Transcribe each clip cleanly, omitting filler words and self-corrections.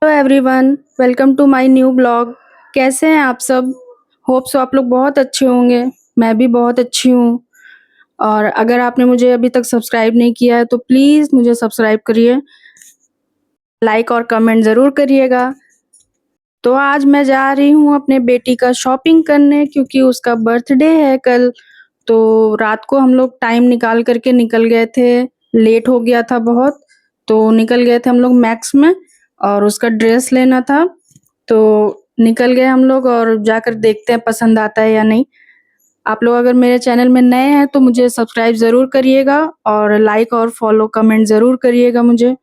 Hello everyone, welcome to my new blog. कैसे हैं आप सब? होप सो आप लोग बहुत अच्छे होंगे। मैं भी बहुत अच्छी हूँ। और अगर आपने मुझे अभी तक सब्सक्राइब नहीं किया है तो प्लीज़ मुझे सब्सक्राइब करिए, लाइक और कमेंट ज़रूर करिएगा। तो आज मैं जा रही हूँ अपने बेटी का शॉपिंग करने क्योंकि उसका बर्थडे है कल। तो रात को हम लोग टाइम निकाल करके निकल गए थे, लेट हो गया था बहुत, तो निकल गए थे हम लोग मैक्स में और उसका ड्रेस लेना था। तो निकल गए हम लोग और जाकर देखते हैं पसंद आता है या नहीं। आप लोग अगर मेरे चैनल में नए हैं तो मुझे सब्सक्राइब ज़रूर करिएगा और लाइक और फॉलो कमेंट ज़रूर करिएगा मुझे।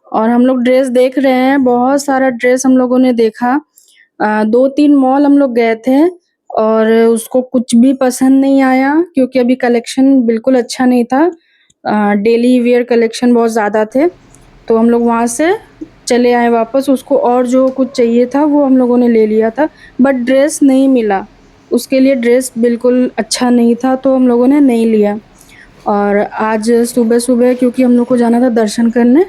और हम लोग ड्रेस देख रहे हैं, बहुत सारा ड्रेस हम लोगों ने देखा। 2-3 मॉल हम लोग गए थे और उसको कुछ भी पसंद नहीं आया क्योंकि अभी कलेक्शन बिल्कुल अच्छा नहीं था। डेली वियर कलेक्शन बहुत ज़्यादा थे, तो हम लोग वहाँ से चले आए वापस। उसको और जो कुछ चाहिए था वो हम लोगों ने ले लिया था, बट ड्रेस नहीं मिला। उसके लिए ड्रेस बिल्कुल अच्छा नहीं था तो हम लोगों ने नहीं लिया। और आज सुबह-सुबह क्योंकि हम लोग को जाना था दर्शन करने,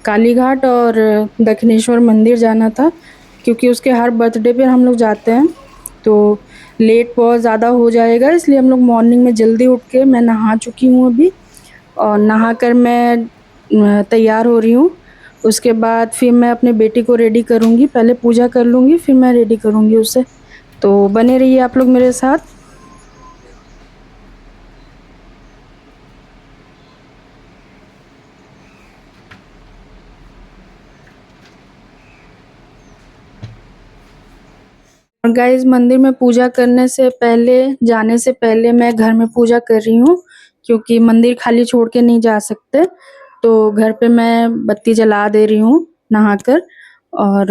कालीघाट और दक्षिणेश्वर मंदिर जाना था क्योंकि उसके हर बर्थडे पे हम लोग जाते हैं, तो लेट बहुत ज़्यादा हो जाएगा, इसलिए हम लोग मॉर्निंग में जल्दी उठ के मैं नहा चुकी हूँ अभी और नहाकर मैं तैयार हो रही हूँ। उसके बाद फिर मैं अपने बेटी को रेडी करूँगी, पहले पूजा कर लूँगी फिर मैं रेडी करूँगी उसे। तो बने रहिए आप लोग मेरे साथ। और गाइस, मंदिर में पूजा करने से पहले, जाने से पहले मैं घर में पूजा कर रही हूँ क्योंकि मंदिर खाली छोड़ के नहीं जा सकते। तो घर पे मैं बत्ती जला दे रही हूँ नहाकर। और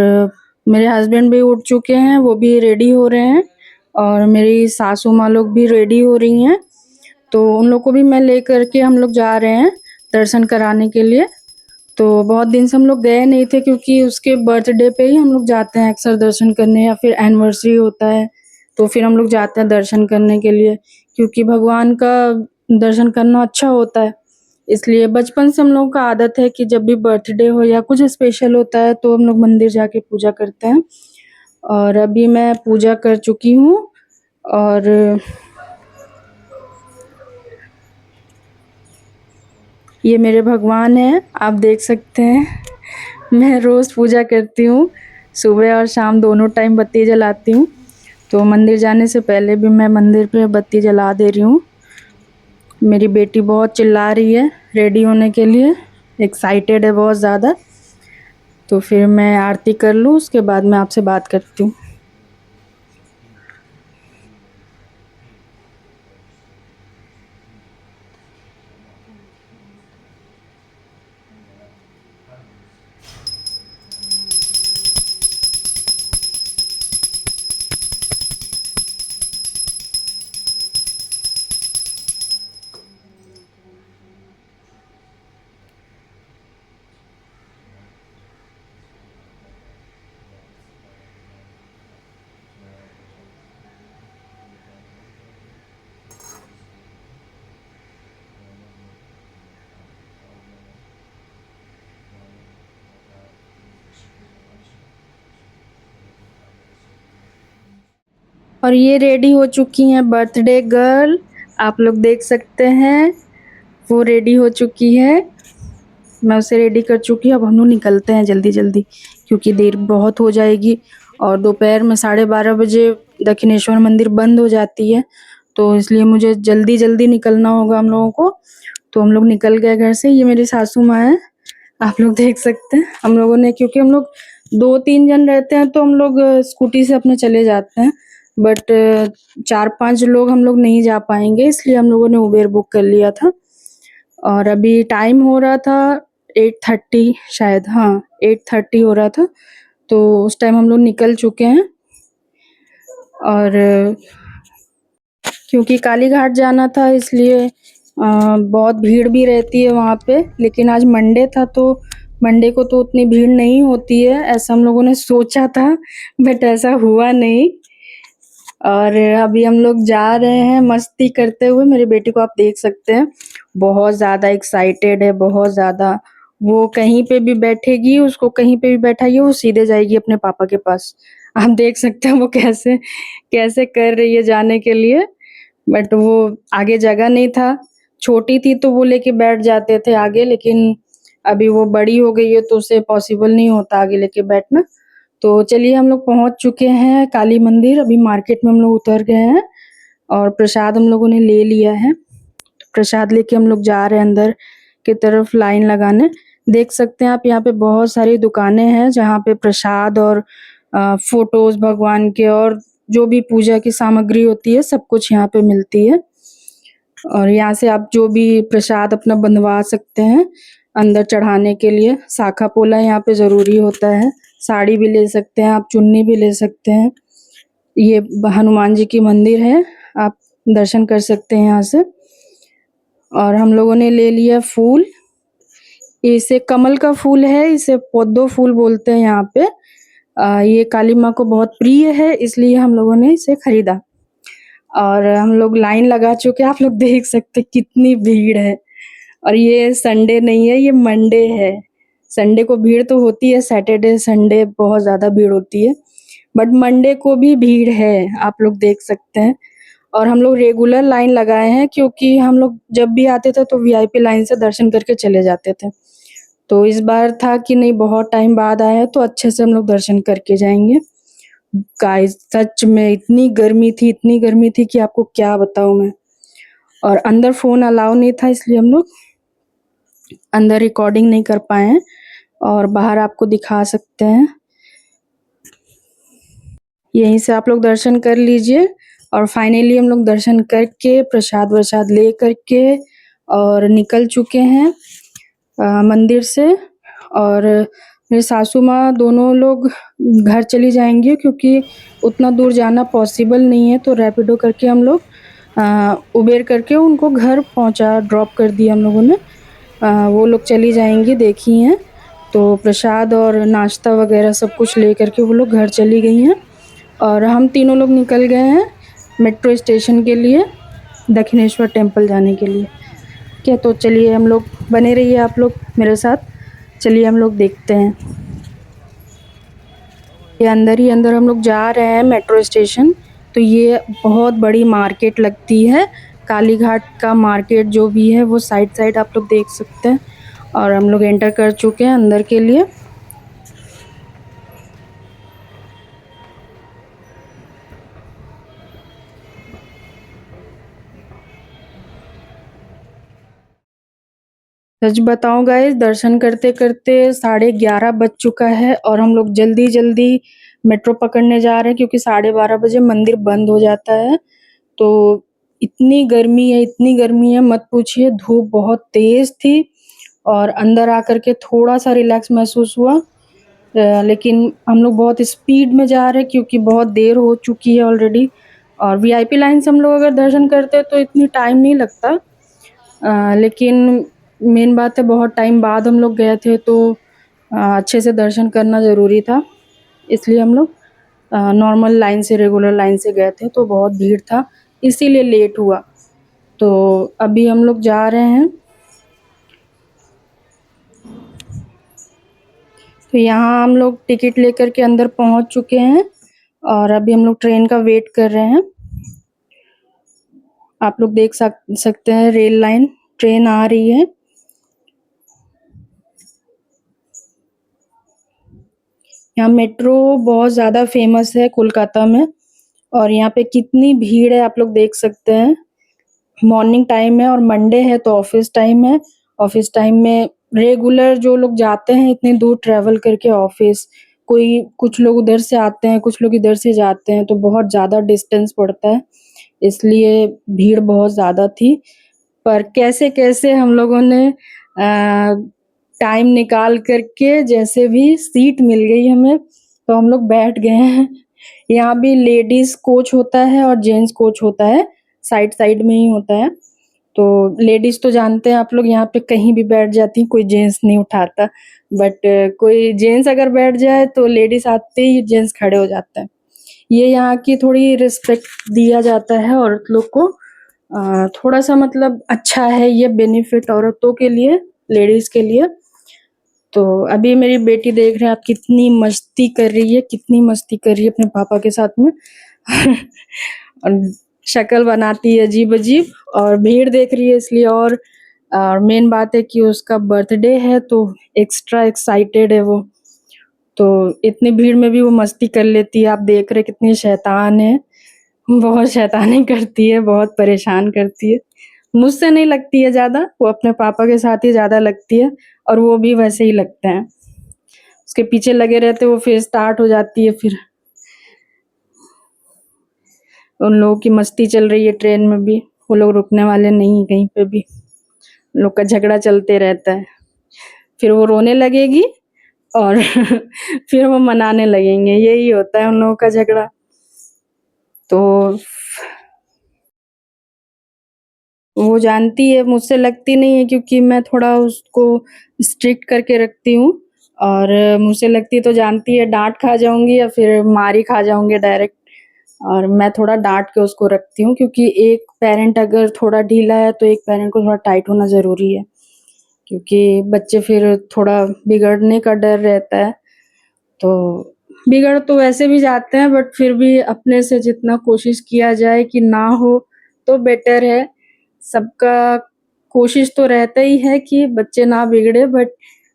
मेरे हस्बैंड भी उठ चुके हैं, वो भी रेडी हो रहे हैं और मेरी सासू माँ लोग भी रेडी हो रही हैं। तो उन लोग को भी मैं लेकर के हम लोग जा रहे हैं दर्शन कराने के लिए। तो बहुत दिन से हम लोग गए नहीं थे क्योंकि उसके बर्थडे पे ही हम लोग जाते हैं अक्सर दर्शन करने, या फिर एनिवर्सरी होता है तो फिर हम लोग जाते हैं दर्शन करने के लिए क्योंकि भगवान का दर्शन करना अच्छा होता है। इसलिए बचपन से हम लोगों का आदत है कि जब भी बर्थडे हो या कुछ स्पेशल होता है तो हम लोग मंदिर जाके पूजा करते हैं। और अभी मैं पूजा कर चुकी हूँ और ये मेरे भगवान हैं, आप देख सकते हैं। मैं रोज़ पूजा करती हूँ, सुबह और शाम दोनों टाइम बत्ती जलाती हूँ। तो मंदिर जाने से पहले भी मैं मंदिर पे बत्ती जला दे रही हूँ। मेरी बेटी बहुत चिल्ला रही है रेडी होने के लिए, एक्साइटेड है बहुत ज़्यादा। तो फिर मैं आरती कर लूँ, उसके बाद मैं आपसे बात करती हूँ। और ये रेडी हो चुकी हैं बर्थडे गर्ल, आप लोग देख सकते हैं, वो रेडी हो चुकी है। मैं उसे रेडी कर चुकी हूँ, अब हम लोग निकलते हैं जल्दी-जल्दी क्योंकि देर बहुत हो जाएगी और दोपहर में 12:30 बजे दक्षिणेश्वर मंदिर बंद हो जाती है, तो इसलिए मुझे जल्दी-जल्दी निकलना होगा हम लोगों को। तो हम लोग निकल गए घर से। ये मेरी सासू माँ हैं, आप लोग देख सकते हैं। हम लोगों ने, क्योंकि हम लोग 2-3 जन रहते हैं तो हम लोग स्कूटी से अपने चले जाते हैं, बट 4-5 लोग हम लोग नहीं जा पाएँगे, इसलिए हम लोगों ने उबेर बुक कर लिया था। और अभी टाइम हो रहा था 8:30 शायद, हाँ 8:30 हो रहा था, तो उस टाइम हम लोग निकल चुके हैं। और क्योंकि कालीघाट जाना था इसलिए बहुत भीड़ भी रहती है वहाँ पे, लेकिन आज मंडे था तो मंडे को तो उतनी भीड़ नहीं होती है, ऐसा हम लोगों ने सोचा था, बट ऐसा हुआ नहीं। और अभी हम लोग जा रहे हैं मस्ती करते हुए। मेरी बेटी को आप देख सकते हैं, बहुत ज़्यादा एक्साइटेड है, बहुत ज़्यादा। वो कहीं पे भी बैठेगी, उसको कहीं पे भी बैठाइए, वो सीधे जाएगी अपने पापा के पास। आप देख सकते हैं वो कैसे कैसे कर रही है जाने के लिए, बट वो आगे जगह नहीं था। छोटी थी तो वो लेके बैठ जाते थे आगे, लेकिन अभी वो बड़ी हो गई है तो उसे पॉसिबल नहीं होता आगे लेके बैठना। तो चलिए हम लोग पहुँच चुके हैं काली मंदिर, अभी मार्केट में हम लोग उतर गए हैं और प्रसाद हम लोगों ने ले लिया है। प्रसाद लेके हम लोग जा रहे हैं अंदर की तरफ लाइन लगाने। देख सकते हैं आप यहाँ पे बहुत सारी दुकानें हैं जहाँ पे प्रसाद और फोटोज भगवान के और जो भी पूजा की सामग्री होती है सब कुछ यहाँ पे मिलती है। और यहाँ से आप जो भी प्रसाद अपना बंधवा सकते हैं अंदर चढ़ाने के लिए। शाखा पोला यहाँ पे ज़रूरी होता है। साड़ी भी ले सकते हैं आप, चुन्नी भी ले सकते हैं। ये हनुमान जी की मंदिर है, आप दर्शन कर सकते हैं यहाँ से। और हम लोगों ने ले लिया फूल, इसे कमल का फूल है, इसे पोद्दो फूल बोलते हैं यहाँ पे। ये काली माँ को बहुत प्रिय है इसलिए हम लोगों ने इसे खरीदा। और हम लोग लाइन लगा चुके हैं, आप लोग देख सकते हैं कितनी भीड़ है। और ये संडे नहीं है, ये मंडे है। संडे को भीड़ तो होती है, सैटरडे संडे बहुत ज़्यादा भीड़ होती है, बट मंडे को भी भीड़ है, आप लोग देख सकते हैं। और हम लोग रेगुलर लाइन लगाए हैं क्योंकि हम लोग जब भी आते थे तो वीआईपी लाइन से दर्शन करके चले जाते थे। तो इस बार था कि नहीं, बहुत टाइम बाद आए हैं तो अच्छे से हम लोग दर्शन करके जाएंगे। गाइस सच में इतनी गर्मी थी कि आपको क्या बताऊं मैं। और अंदर फोन अलाउ नहीं था इसलिए हम लोग अंदर रिकॉर्डिंग नहीं कर पाए हैं, और बाहर आपको दिखा सकते हैं। यहीं से आप लोग दर्शन कर लीजिए। और फाइनली हम लोग दर्शन करके प्रसाद वरसाद ले करके और निकल चुके हैं मंदिर से। और मेरे सासू माँ दोनों लोग घर चली जाएंगी क्योंकि उतना दूर जाना पॉसिबल नहीं है, तो रैपिडो करके हम लोग उबेर करके उनको घर पहुँचा ड्रॉप कर दिया हम लोगों ने। वो लोग चली जाएंगी देखी हैं। तो प्रसाद और नाश्ता वगैरह सब कुछ ले करके वो लोग घर चली गई हैं और हम तीनों लोग निकल गए हैं मेट्रो स्टेशन के लिए, दक्षिणेश्वर टेम्पल जाने के लिए। ठीक है, तो चलिए हम लोग बने रहिए आप लोग मेरे साथ। चलिए हम लोग देखते हैं। ये अंदर ही अंदर हम लोग जा रहे हैं मेट्रो स्टेशन। तो ये बहुत बड़ी मार्केट लगती है, काली घाट का मार्केट जो भी है वो साइड साइड आप लोग देख सकते हैं। और हम लोग एंटर कर चुके हैं अंदर के लिए। सच बताऊं गाइस, दर्शन करते करते 11:30 बज चुका है और हम लोग जल्दी जल्दी मेट्रो पकड़ने जा रहे हैं क्योंकि 12:30 बजे मंदिर बंद हो जाता है। तो इतनी गर्मी है मत पूछिए, धूप बहुत तेज थी और अंदर आकर के थोड़ा सा रिलैक्स महसूस हुआ। लेकिन हम लोग बहुत स्पीड में जा रहे हैं क्योंकि बहुत देर हो चुकी है ऑलरेडी। और वीआईपी लाइन से हम लोग अगर दर्शन करते हैं तो इतनी टाइम नहीं लगता, लेकिन मेन बात है बहुत टाइम बाद हम लोग गए थे तो अच्छे से दर्शन करना ज़रूरी था, इसलिए हम लोग नॉर्मल लाइन से रेगुलर लाइन से गए थे। तो बहुत भीड़ था इसीलिए लेट हुआ। तो अभी हम लोग जा रहे हैं। तो यहाँ हम लोग टिकट लेकर के अंदर पहुँच चुके हैं और अभी हम लोग ट्रेन का वेट कर रहे हैं। आप लोग देख सकते हैं रेल लाइन, ट्रेन आ रही है। यहाँ मेट्रो बहुत ज़्यादा फेमस है कोलकाता में, और यहाँ पे कितनी भीड़ है आप लोग देख सकते हैं। मॉर्निंग टाइम है और मंडे है तो ऑफिस टाइम है। ऑफिस टाइम में रेगुलर जो लोग जाते हैं इतने दूर ट्रैवल करके ऑफिस, कुछ लोग उधर से आते हैं, कुछ लोग इधर से जाते हैं, तो बहुत ज़्यादा डिस्टेंस पड़ता है, इसलिए भीड़ बहुत ज़्यादा थी। पर कैसे कैसे हम लोगों ने टाइम निकाल करके जैसे भी सीट मिल गई हमें तो हम लोग बैठ गए हैं। यहाँ भी लेडीज कोच होता है और जेंट्स कोच होता है, साइड साइड में ही होता है। तो लेडीज तो जानते हैं आप लोग यहाँ पे कहीं भी बैठ जाती हैं, कोई जेंट्स नहीं उठाता, बट कोई जेंट्स अगर बैठ जाए तो लेडीज आते ही जेंट्स खड़े हो जाते हैं। ये यहाँ की थोड़ी रिस्पेक्ट दिया जाता है औरत लोग को, थोड़ा सा मतलब अच्छा है ये बेनिफिट औरतों के लिए, लेडीज के लिए। तो अभी मेरी बेटी देख रहे हैं आप कितनी मस्ती कर रही है, कितनी मस्ती कर रही है अपने पापा के साथ में। और शक्ल बनाती है अजीब-अजीब और भीड़ देख रही है इसलिए और मेन बात है कि उसका बर्थडे है तो एक्स्ट्रा एक्साइटेड है वो। तो इतनी भीड़ में भी वो मस्ती कर लेती है, आप देख रहे कितनी शैतान है। बहुत शैतानी करती है, बहुत परेशान करती है। मुझसे नहीं लगती है ज़्यादा, वो अपने पापा के साथ ही ज़्यादा लगती है और वो भी वैसे ही लगते हैं। उसके पीछे लगे रहते वो फिर स्टार्ट हो जाती है फिर। उन लोगों की मस्ती चल रही है ट्रेन में भी, वो लोग रुकने वाले नहीं हैं कहीं पे भी। उन लोग का झगड़ा चलते रहता है। फिर वो रोने लगेगी और फिर वो मनाने लगेंगे, यही होता है उन लोगों का झगड़ा। तो वो जानती है, मुझसे लगती नहीं है क्योंकि मैं थोड़ा उसको स्ट्रिक्ट करके रखती हूँ और मुझसे लगती तो जानती है डाँट खा जाऊँगी या फिर मार ही खा जाऊँगी डायरेक्ट। और मैं थोड़ा डाँट के उसको रखती हूँ क्योंकि एक पैरेंट अगर थोड़ा ढीला है तो एक पैरेंट को थोड़ा टाइट होना ज़रूरी है। क्योंकि बच्चे फिर थोड़ा बिगड़ने का डर रहता है। तो बिगड़ तो वैसे भी जाते हैं बट फिर भी अपने से जितना कोशिश किया जाए कि ना हो तो बेटर है। सबका कोशिश तो रहता ही है कि बच्चे ना बिगड़े बट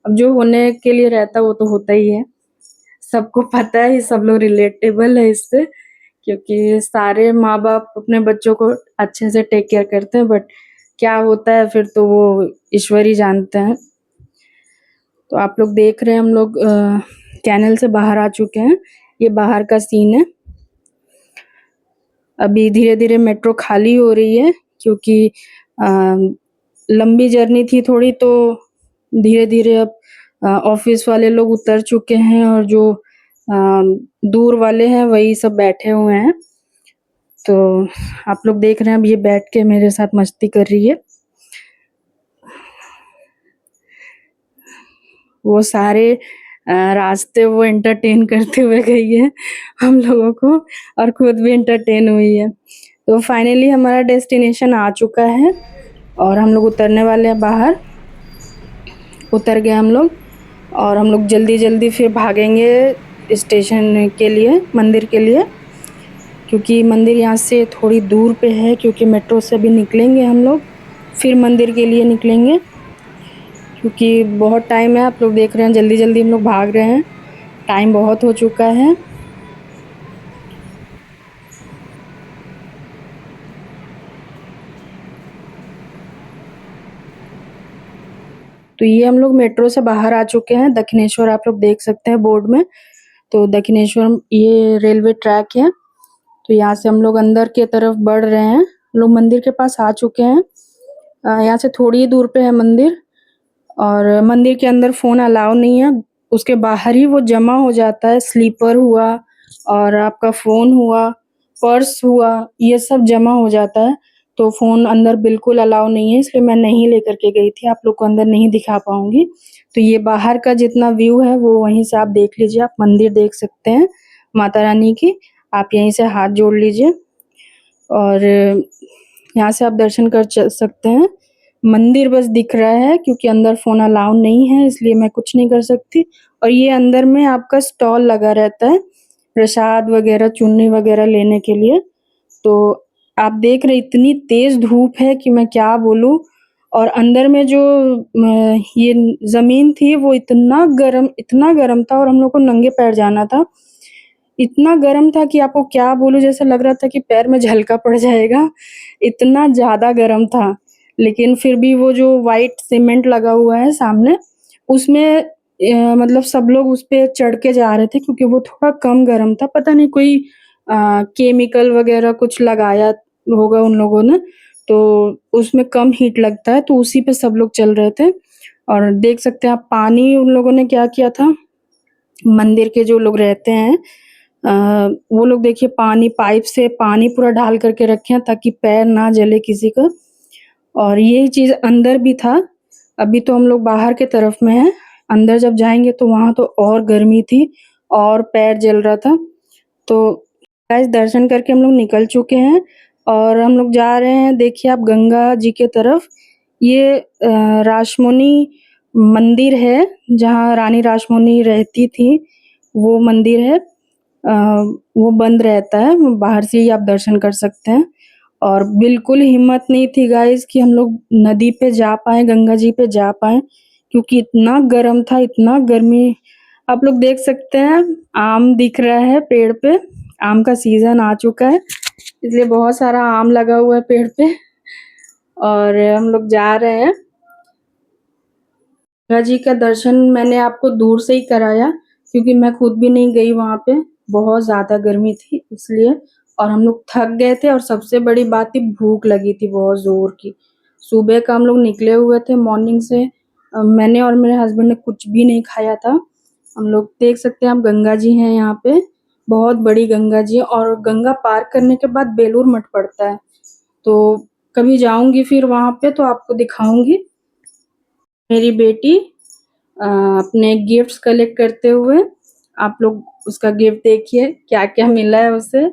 अब जो होने के लिए रहता है वो तो होता ही है। सबको पता है, सब लोग रिलेटेबल है इससे क्योंकि सारे माँ-बाप अपने बच्चों को अच्छे से टेक केयर करते हैं बट क्या होता है फिर तो वो ईश्वर ही जानते हैं। तो आप लोग देख रहे हैं हम लोग चैनल से बाहर आ चुके हैं। ये बाहर का सीन है। अभी धीरे-धीरे मेट्रो खाली हो रही है क्योंकि अ, लंबी जर्नी थी थोड़ी तो धीरे-धीरे अब ऑफ़िस वाले लोग उतर चुके हैं और जो दूर वाले हैं वही सब बैठे हुए हैं। तो आप लोग देख रहे हैं अब ये बैठ के मेरे साथ मस्ती कर रही है। वो सारे रास्ते वो एंटरटेन करते हुए गई है हम लोगों को और खुद भी एंटरटेन हुई है। तो फाइनली हमारा डेस्टिनेशन आ चुका है और हम लोग उतरने वाले हैं बाहर। उतर गए हम लोग और हम लोग जल्दी-जल्दी फिर भागेंगे स्टेशन के लिए, मंदिर के लिए क्योंकि मंदिर यहाँ से थोड़ी दूर पे है क्योंकि मेट्रो से अभी निकलेंगे हम लोग, फिर मंदिर के लिए निकलेंगे। क्योंकि बहुत टाइम है, आप लोग देख रहे हैं जल्दी-जल्दी हम लोग भाग रहे हैं, टाइम बहुत हो चुका है। तो ये हम लोग मेट्रो से बाहर आ चुके हैं, दक्षिणेश्वर आप लोग देख सकते हैं बोर्ड में। तो दक्षिणेश्वर ये रेलवे ट्रैक है, तो यहाँ से हम लोग अंदर की तरफ बढ़ रहे हैं। हम लोग मंदिर के पास आ चुके हैं। यहाँ से थोड़ी ही दूर पे है मंदिर और मंदिर के अंदर फ़ोन अलाउ नहीं है, उसके बाहर ही वो जमा हो जाता है, स्लीपर हुआ और आपका फ़ोन हुआ, पर्स हुआ, ये सब जमा हो जाता है। तो फ़ोन अंदर बिल्कुल अलाउ नहीं है इसलिए मैं नहीं लेकर के गई थी, आप लोग को अंदर नहीं दिखा पाऊँगी। तो ये बाहर का जितना व्यू है वो वहीं से आप देख लीजिए, आप मंदिर देख सकते हैं माता रानी की, आप यहीं से हाथ जोड़ लीजिए और यहाँ से आप दर्शन कर सकते हैं। मंदिर बस दिख रहा है क्योंकि अंदर फ़ोन अलाउ नहीं है इसलिए मैं कुछ नहीं कर सकती और ये अंदर में आपका स्टॉल लगा रहता है, प्रसाद वगैरह, चुन्नी वगैरह लेने के लिए। तो आप देख रहे इतनी तेज़ धूप है कि मैं क्या बोलूँ और अंदर में जो ये ज़मीन थी वो इतना गरम था और हम लोग को नंगे पैर जाना था। इतना गरम था कि आपको क्या बोलूँ जैसा लग रहा था कि पैर में झलका पड़ जाएगा, इतना ज़्यादा गरम था। लेकिन फिर भी वो जो व्हाइट सीमेंट लगा हुआ है सामने, उसमें मतलब सब लोग उस पे चढ़ के जा रहे थे क्योंकि वो थोड़ा कम गरम था। पता नहीं कोई केमिकल वगैरह कुछ लगाया होगा उन लोगों ने, तो उसमें कम हीट लगता है, तो उसी पे सब लोग चल रहे थे। और देख सकते हैं आप पानी उन लोगों ने क्या किया था, मंदिर के जो लोग रहते हैं अ, वो लोग देखिए पानी पाइप से पानी पूरा डाल कर के रखे हैं ताकि पैर ना जले किसी का और यही चीज़ अंदर भी था। अभी तो हम लोग बाहर के तरफ में हैं, अंदर जब जाएँगे तो वहाँ तो और गर्मी थी और पैर जल रहा था। तो गाइस दर्शन करके हम लोग निकल चुके हैं और हम लोग जा रहे हैं देखिए आप गंगा जी के तरफ। ये रासमुनि मंदिर है जहाँ रानी रासमोनी रहती थी, वो मंदिर है। वो बंद रहता है, बाहर से ही आप दर्शन कर सकते हैं। और बिल्कुल हिम्मत नहीं थी गाइस कि हम लोग नदी पे जा पाएँ, गंगा जी पे जा पाएँ, क्योंकि इतना गर्म था, इतना गर्मी। आप लोग देख सकते हैं आम दिख रहा है पेड़ पे, आम का सीजन आ चुका है, इसलिए बहुत सारा आम लगा हुआ है पेड़ पे। और हम लोग जा रहे हैं। गंगा जी का दर्शन मैंने आपको दूर से ही कराया, क्योंकि मैं खुद भी नहीं गई वहाँ पे, बहुत ज़्यादा गर्मी थी इसलिए। और हम लोग थक गए थे और सबसे बड़ी बात थी भूख लगी थी बहुत ज़ोर की। सुबह का हम लोग निकले हुए थे मॉर्निंग से। मैंने और मेरे हस्बैंड ने कुछ भी नहीं खाया था। हम लोग देख सकते हैं आप गंगा जी हैं यहाँ पे, बहुत बड़ी गंगा जी है। और गंगा पार करने के बाद बेलूर मठ पड़ता है, तो कभी जाऊंगी फिर वहाँ पे तो आपको दिखाऊंगी। मेरी बेटी अपने गिफ्ट्स कलेक्ट करते हुए, आप लोग उसका गिफ्ट देखिए क्या क्या मिला है उसे।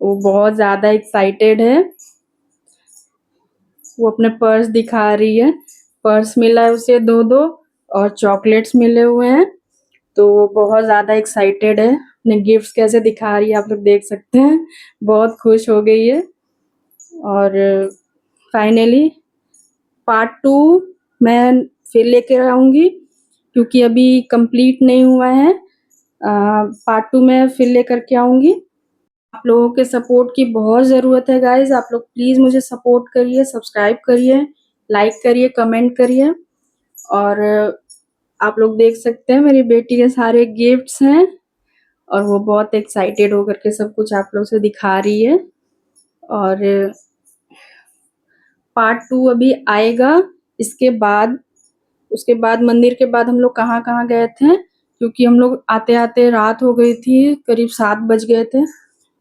वो बहुत ज्यादा एक्साइटेड है, वो अपने पर्स दिखा रही है। पर्स मिला है उसे दो दो, और चॉकलेट्स मिले हुए हैं, तो वो बहुत ज्यादा एक्साइटेड है। अपने गिफ्ट्स कैसे दिखा रही है आप लोग देख सकते हैं, बहुत खुश हो गई है। और फाइनली पार्ट 2 मैं फिर लेकर आऊंगी, क्योंकि अभी कंप्लीट नहीं हुआ है। पार्ट 2 में फिर लेकर के आऊंगी। आप लोगों के सपोर्ट की बहुत ज़रूरत है गाइज, आप लोग प्लीज़ मुझे सपोर्ट करिए, सब्सक्राइब करिए, लाइक करिए, कमेंट करिए। और आप लोग देख सकते हैं मेरी बेटी के सारे गिफ्ट्स हैं, और वो बहुत एक्साइटेड होकर के सब कुछ आप लोग से दिखा रही है। और पार्ट 2 अभी आएगा। इसके बाद, उसके बाद मंदिर के बाद हम लोग कहाँ-कहाँ गए थे, क्योंकि हम लोग आते-आते रात हो गई थी, करीब 7 बज गए थे,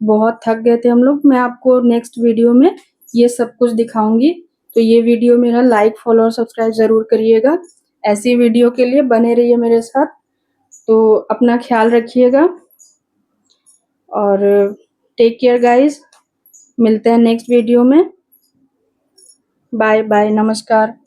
बहुत थक गए थे हम लोग। मैं आपको नेक्स्ट वीडियो में ये सब कुछ दिखाऊंगी, तो ये वीडियो मेरा लाइक, फॉलो और सब्सक्राइब ज़रूर करिएगा। ऐसी वीडियो के लिए बने रहिए मेरे साथ। तो अपना ख्याल रखिएगा और टेक केयर गाइज। मिलते हैं नेक्स्ट वीडियो में। बाय बाय, नमस्कार।